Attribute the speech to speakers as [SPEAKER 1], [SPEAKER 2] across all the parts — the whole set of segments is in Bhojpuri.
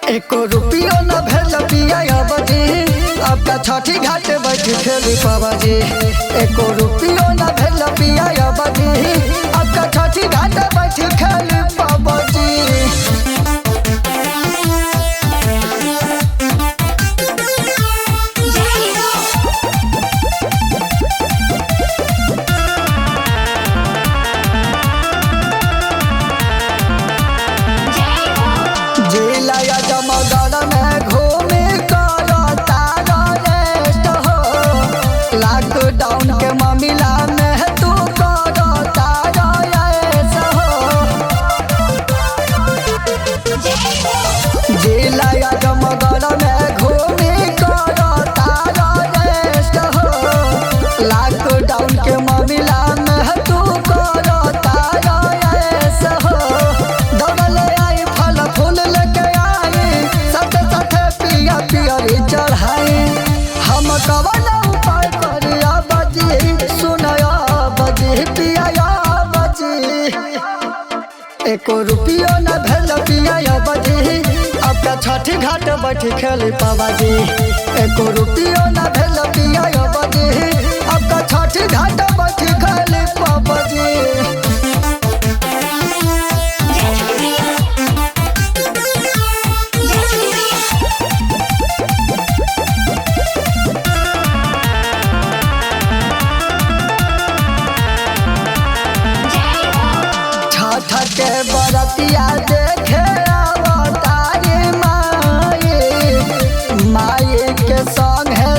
[SPEAKER 1] एको रुपयो न भेल पिया बजी आपका छठी घाट बैठ खेली पाबाजी। एको रुपयो न भेल पिया बजी आपका छठी घाट बैठ खेली पाबाजी। जमगढ़ में घूमे करो तारा रेस्ट हो, लॉकडाउन के मामला में तू करो तारा रेस्ट हो। जिला जमगढ़ में घूमे करो तारा रेस्ट हो, लॉकडाउन के मामला में तू करो तारा रेस्ट हो। दौड़ले आई फल फूल लेके चढ़ाई हम कवन उपाय करिया बजी सुनया बजी पिया बजी। एको रुपयो न भेल पिया बजी आपका छठी घाट बैठ खेली पाबाजी। एको रुपयो न भेल पिया बजी आपका छठी घाट बैठ खेली पाबाजी। के बरतिया देखे अवतारी माई के संग है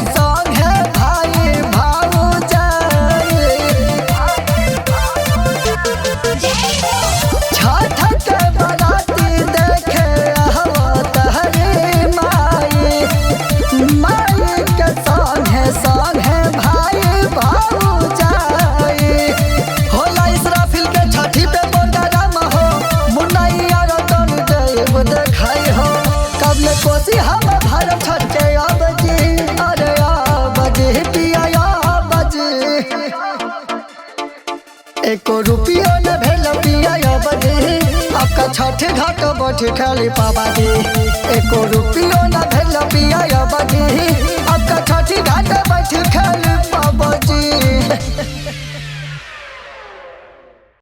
[SPEAKER 1] भाई भाऊजाई। छठ के बराती देखे अवतारी माई के संग है भाई भाऊजाई। होला इसराफिल के छठी पे देखाई हो कबले कोसी हम भारत छठ के बजी। अरे बजी पिया बजी। एको रुपयो न भेल पिया बजी आपका छठ घाट बैठ खेली पाबाजी। एको रुपयो न भेल पिया बजी आपका छठी